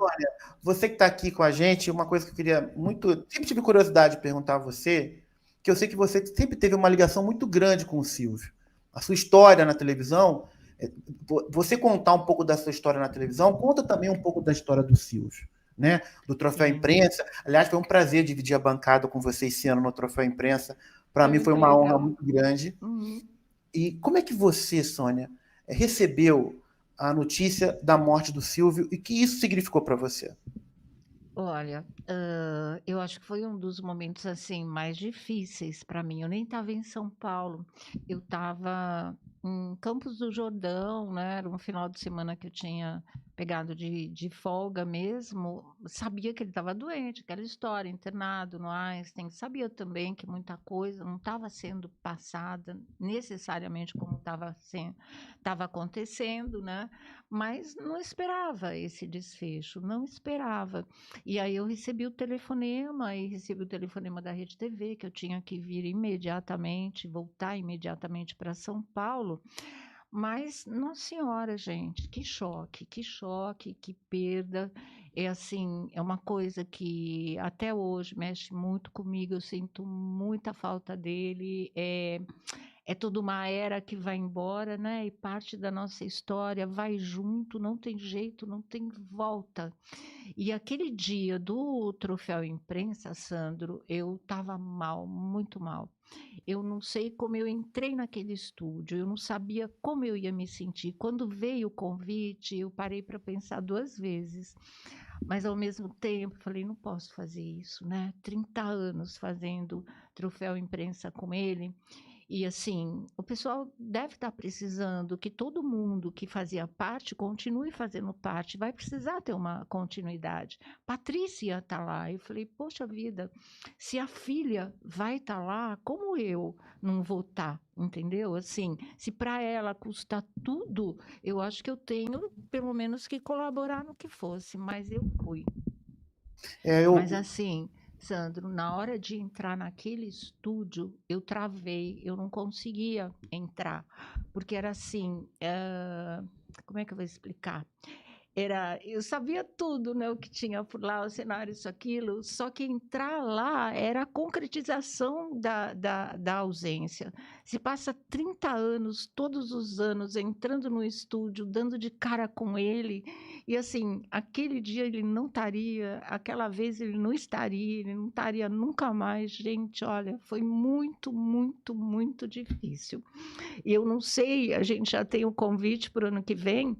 Sônia, você que está aqui com a gente, uma coisa que eu queria muito, sempre tive curiosidade de perguntar a você, que eu sei que você sempre teve uma ligação muito grande com o Silvio. A sua história na televisão, é, você contar um pouco da sua história na televisão, conta também um pouco da história do Silvio, né? Do Troféu Sim, Imprensa. Aliás, foi um prazer dividir a bancada com você esse ano no Troféu Imprensa. Para foi mim foi muito uma honra legal. muito grande. Uhum. E como é que você, Sônia, recebeu a notícia da morte do Silvio e que isso significou para você? Olha, eu acho que foi um dos momentos, assim, mais difíceis para mim. Eu nem estava em São Paulo, eu estava em Campos do Jordão, né, era um final de semana que eu tinha pegado de folga mesmo. Sabia que ele estava doente, aquela história, internado no Einstein. Sabia também que muita coisa não estava sendo passada necessariamente como estava acontecendo, né, mas não esperava esse desfecho, não esperava. E aí eu recebi o telefonema e recebi o telefonema da Rede TV, que eu tinha que vir imediatamente, voltar imediatamente para São Paulo. Mas, nossa senhora, gente, que choque, que perda. É assim, é uma coisa que até hoje mexe muito comigo, eu sinto muita falta dele. É toda uma era que vai embora, né? E parte da nossa história vai junto, não tem jeito, não tem volta. E aquele dia do troféu imprensa, Sandro, eu estava mal, muito mal. Eu não sei como eu entrei naquele estúdio, eu não sabia como eu ia me sentir. Quando veio o convite, eu parei para pensar duas vezes, mas ao mesmo tempo falei, não posso fazer isso, né? 30 anos fazendo troféu imprensa com ele. E assim, o pessoal deve estar precisando que todo mundo que fazia parte continue fazendo parte, vai precisar ter uma continuidade. Patrícia está lá. Eu falei, poxa vida, se a filha vai estar lá, como eu não vou estar? Entendeu? Assim, se para ela custa tudo, eu acho que eu tenho pelo menos que colaborar no que fosse, mas eu fui. É, Mas eu, assim, Sandro, na hora de entrar naquele estúdio, eu travei, eu não conseguia entrar, porque era assim, como é que eu vou explicar? Eu sabia tudo, né, o que tinha por lá, o cenário, isso, aquilo, só que entrar lá era a concretização da ausência. Se passa 30 anos, todos os anos, entrando no estúdio, dando de cara com ele, e assim, aquele dia ele não estaria, aquela vez ele não estaria nunca mais. Gente, olha, foi muito, muito, muito difícil. E eu não sei, a gente já tem o convite para o ano que vem,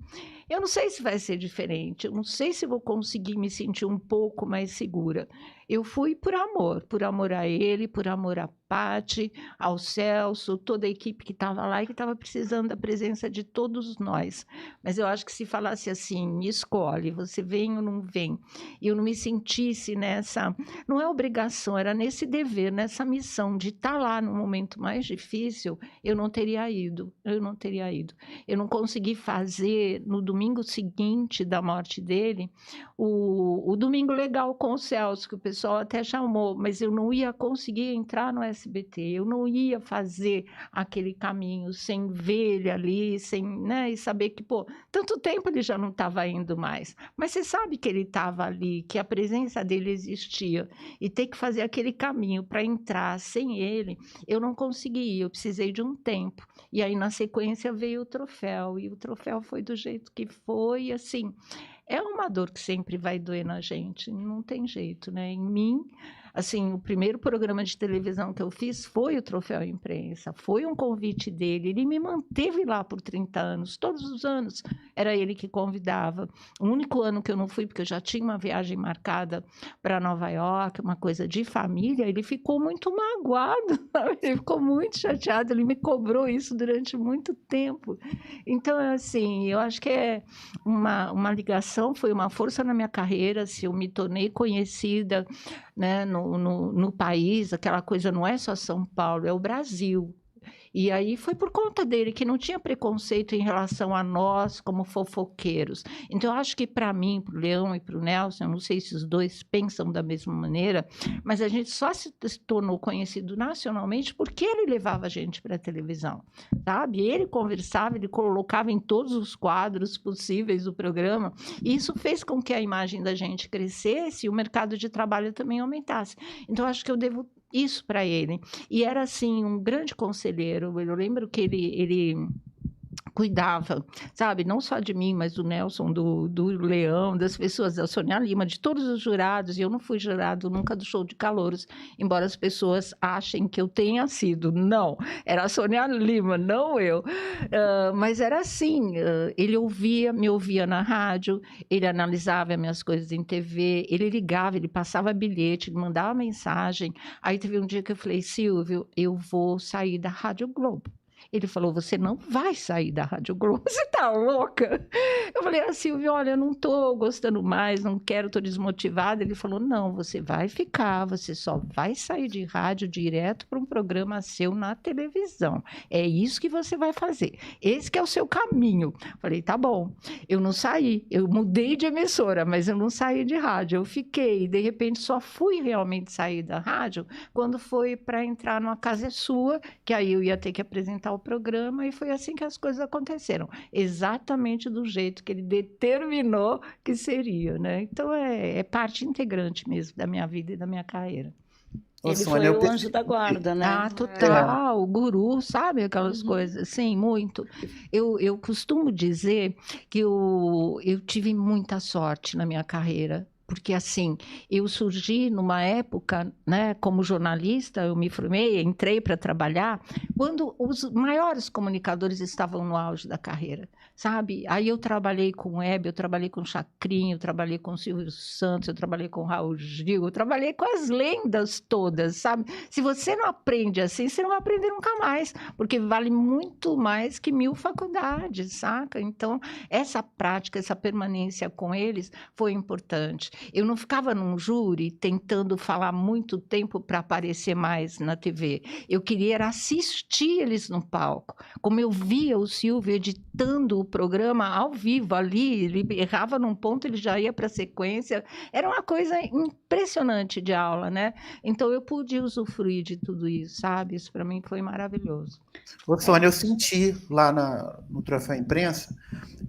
eu não sei se vai ser diferente, eu não sei se vou conseguir me sentir um pouco mais segura. Eu fui por amor a ele, por amor a Pati, ao Celso, toda a equipe que estava lá e que estava precisando da presença de todos nós. Mas eu acho que se falasse assim, escolhe, você vem ou não vem, e eu não me sentisse nessa, não é obrigação, era nesse dever, nessa missão de estar lá no momento mais difícil, eu não teria ido, eu não teria ido. Eu não consegui fazer no domingo seguinte da morte dele o Domingo Legal com o Celso, que o pessoal até chamou, mas eu não ia conseguir entrar no SBT, eu não ia fazer aquele caminho sem ver ele ali, sem, né, e saber que, pô, tanto tempo ele já não estava indo mais, mas você sabe que ele estava ali, que a presença dele existia, e ter que fazer aquele caminho para entrar sem ele, eu não consegui, eu precisei de um tempo. E aí, na sequência, veio o troféu, e o troféu foi do jeito que foi, assim, é uma dor que sempre vai doer na gente, não tem jeito, né? Em mim, assim, o primeiro programa de televisão que eu fiz foi o Troféu Imprensa, foi um convite dele, ele me manteve lá por 30 anos, todos os anos era ele que convidava. O único ano que eu não fui, porque eu já tinha uma viagem marcada para Nova York, uma coisa de família, ele ficou muito magoado, sabe? Ele ficou muito chateado, ele me cobrou isso durante muito tempo. Então, assim, eu acho que é uma ligação, foi uma força na minha carreira, se eu me tornei conhecida, né, no país, aquela coisa não é só São Paulo, é o Brasil. E aí foi por conta dele, que não tinha preconceito em relação a nós como fofoqueiros. Então, eu acho que para mim, para o Leão e para o Nelson, eu não sei se os dois pensam da mesma maneira, mas a gente só se tornou conhecido nacionalmente porque ele levava a gente para a televisão, sabe? Ele conversava, ele colocava em todos os quadros possíveis do programa, e isso fez com que a imagem da gente crescesse e o mercado de trabalho também aumentasse. Então, acho que eu devo isso para ele. E era, assim, um grande conselheiro. Eu lembro que ele cuidava, sabe, não só de mim, mas do Nelson, do Leão, das pessoas, da Sônia Lima, de todos os jurados. E eu não fui jurado nunca do Show de Calouros, embora as pessoas achem que eu tenha sido. Não, era a Sônia Lima, não eu. Mas era assim, ele me ouvia na rádio, ele analisava minhas coisas em TV, ele ligava, ele passava bilhete, ele mandava mensagem. Aí teve um dia que eu falei, Silvio, eu vou sair da Rádio Globo. Ele falou, você não vai sair da Rádio Globo, você tá louca? Eu falei, Silvio, olha, eu não tô gostando mais, não quero, tô desmotivada. Ele falou, não, você vai ficar, você só vai sair de rádio direto para um programa seu na televisão. É isso que você vai fazer. Esse que é o seu caminho. Eu falei, tá bom. Eu não saí, eu mudei de emissora, mas eu não saí de rádio. Eu fiquei, de repente só fui realmente sair da rádio quando foi para entrar numa Casa é Sua, que aí eu ia ter que apresentar o programa, e foi assim que as coisas aconteceram, exatamente do jeito que ele determinou que seria, né? Então é parte integrante mesmo da minha vida e da minha carreira. Ele foi o anjo da guarda, né? Ah, total, o guru, sabe aquelas coisas, sim, muito. Eu costumo dizer que eu tive muita sorte na minha carreira, porque assim, eu surgi numa época, né, como jornalista, eu me formei, entrei para trabalhar, quando os maiores comunicadores estavam no auge da carreira, sabe? Aí eu trabalhei com o Hebe, eu trabalhei com o Chacrinha, eu trabalhei com o Silvio Santos, eu trabalhei com o Raul Gil, eu trabalhei com as lendas todas, sabe? Se você não aprende assim, você não vai aprender nunca mais, porque vale muito mais que 1000 faculdades, saca? Então, essa prática, essa permanência com eles foi importante. Eu não ficava num júri tentando falar muito tempo para aparecer mais na TV. Eu queria era assistir eles no palco. Como eu via o Silvio editando o programa ao vivo ali, ele errava num ponto, ele já ia para a sequência. Era uma coisa impressionante de aula, né? Então eu pude usufruir de tudo isso, sabe? Isso para mim foi maravilhoso. Ô, Sônia, eu senti lá no Troféu Imprensa,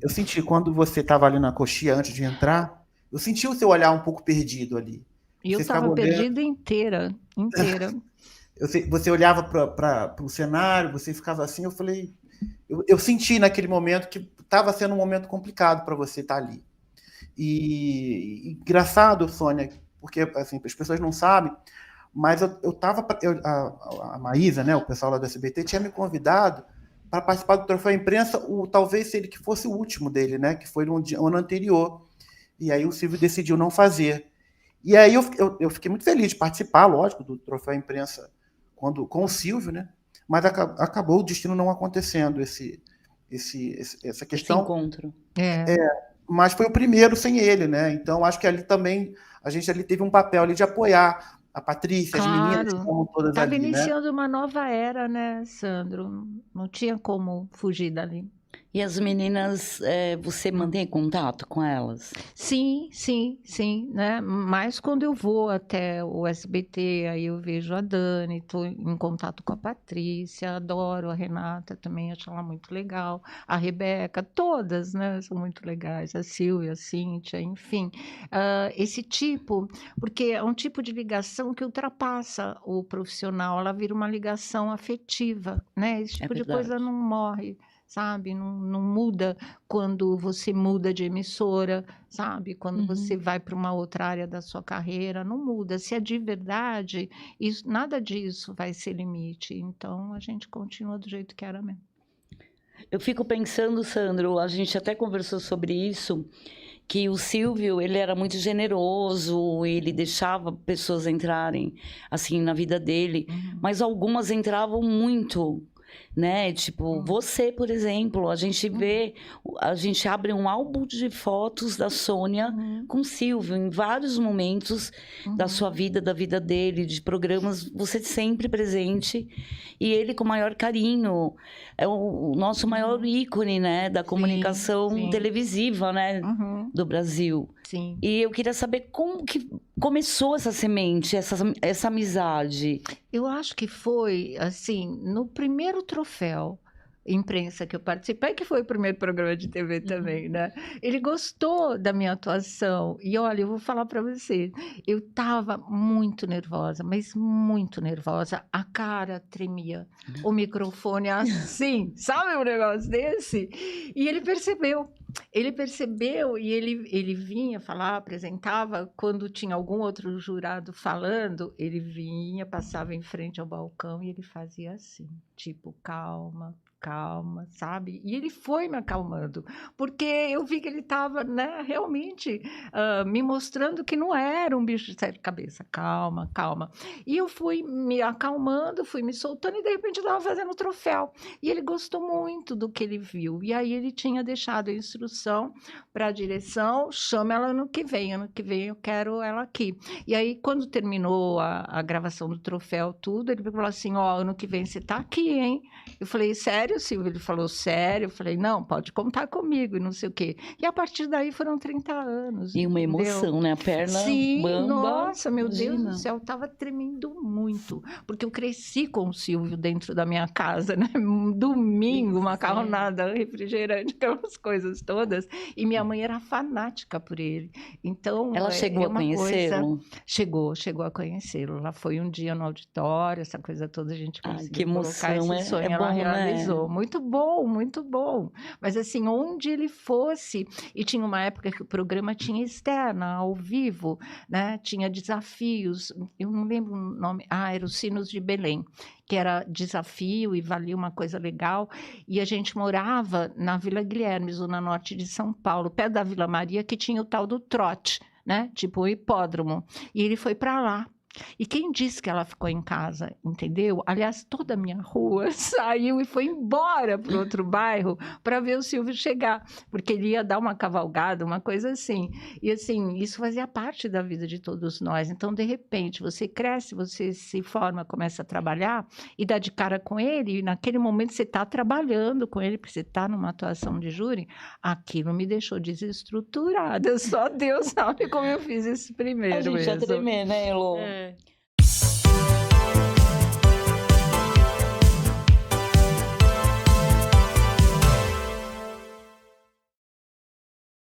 eu senti quando você estava ali na coxia antes de entrar, eu senti o seu olhar um pouco perdido ali. E eu estava perdida inteira. Você olhava para o cenário, você ficava assim, eu falei... Eu senti naquele momento que estava sendo um momento complicado para você estar ali. E engraçado, Sônia, porque assim, as pessoas não sabem, mas a Maísa, né, o pessoal lá do SBT, tinha me convidado para participar do Troféu Imprensa, talvez ele que fosse o último dele, né, que foi no ano anterior. E aí o Silvio decidiu não fazer. E aí eu fiquei muito feliz de participar, lógico, do Troféu Imprensa com o Silvio, né? Mas acabou o destino não acontecendo, essa questão. Esse encontro. Mas foi o primeiro sem ele, né? Então acho que ali também a gente ali teve um papel ali de apoiar a Patrícia, claro, as meninas que estavam todas estava ali, iniciando, né? uma nova era, né, Sandro? Não tinha como fugir dali. E as meninas, você mantém contato com elas? Sim, né? Mas quando eu vou até o SBT, aí eu vejo a Dani, estou em contato com a Patrícia, adoro a Renata também, acho ela muito legal, a Rebeca, todas, né? São muito legais, a Silvia, a Cíntia, enfim. Esse tipo, porque é um tipo de ligação que ultrapassa o profissional, ela vira uma ligação afetiva, né? Esse tipo de coisa não morre, sabe? Não muda quando você muda de emissora, sabe? Quando você vai para uma outra área da sua carreira, não muda. Se é de verdade, nada disso vai ser limite. Então, a gente continua do jeito que era mesmo. Eu fico pensando, Sandro, a gente até conversou sobre isso, que o Silvio, ele era muito generoso, ele deixava pessoas entrarem, assim, na vida dele, mas algumas entravam muito né? Tipo, você, por exemplo, a gente vê, a gente abre um álbum de fotos da Sônia com Silvio, em vários momentos da sua vida, da vida dele, de programas, você sempre presente, e ele com o maior carinho, é o nosso maior ícone, né, da comunicação televisiva, né, do Brasil. Sim. E eu queria saber como que começou essa semente, essa amizade. Eu acho que foi, assim, no primeiro troféu imprensa que eu participei, que foi o primeiro programa de TV também, né? Ele gostou da minha atuação. E olha, eu vou falar para você, eu estava muito nervosa, mas muito nervosa. A cara tremia, o microfone assim, sabe um negócio desse? E ele percebeu e ele vinha falar, apresentava, quando tinha algum outro jurado falando, ele vinha, passava em frente ao balcão e ele fazia assim, tipo, calma, sabe? E ele foi me acalmando, porque eu vi que ele estava, né, realmente me mostrando que não era um bicho de sete cabeças. Calma. E eu fui me acalmando, fui me soltando e de repente eu estava fazendo o troféu. E ele gostou muito do que ele viu. E aí ele tinha deixado a instrução para a direção, chama ela ano que vem eu quero ela aqui. E aí quando terminou a gravação do troféu, tudo, ele falou assim, ó, ano que vem você tá aqui, hein? Eu falei, sério, Silvio? Ele falou, sério? Eu falei, não, pode contar comigo e não sei o quê. E a partir daí foram 30 anos. E uma emoção, né? A perna bamba. Nossa, meu Imagina. Deus do céu, estava tremendo muito. Porque eu cresci com o Silvio dentro da minha casa, né? Domingo, macarronada, refrigerante, aquelas coisas todas. E minha mãe era fanática por ele. Então, ela chegou a conhecê-lo? Chegou a conhecê-lo. Ela foi um dia no auditório, essa coisa toda, a gente conseguiu que emoção, colocar esse sonho. Ela bom, realizou. Né? Muito bom, muito bom. Mas assim, onde ele fosse, e tinha uma época que o programa tinha externa, ao vivo, né? Tinha desafios, eu não lembro o nome, era os Sinos de Belém, que era desafio e valia uma coisa legal, e a gente morava na Vila Guilherme, zona norte de São Paulo, perto da Vila Maria, que tinha o tal do trote, né? Tipo o hipódromo, e ele foi para lá. E quem disse que ela ficou em casa, entendeu? Aliás, toda a minha rua saiu e foi embora para outro bairro para ver o Silvio chegar, porque ele ia dar uma cavalgada, uma coisa assim. E assim, isso fazia parte da vida de todos nós. Então, de repente, você cresce, você se forma, começa a trabalhar e dá de cara com ele, e naquele momento você está trabalhando com ele, porque você está numa atuação de júri, aquilo me deixou desestruturada. Só Deus sabe como eu fiz esse primeiro. A gente ia tremer, né, Elô?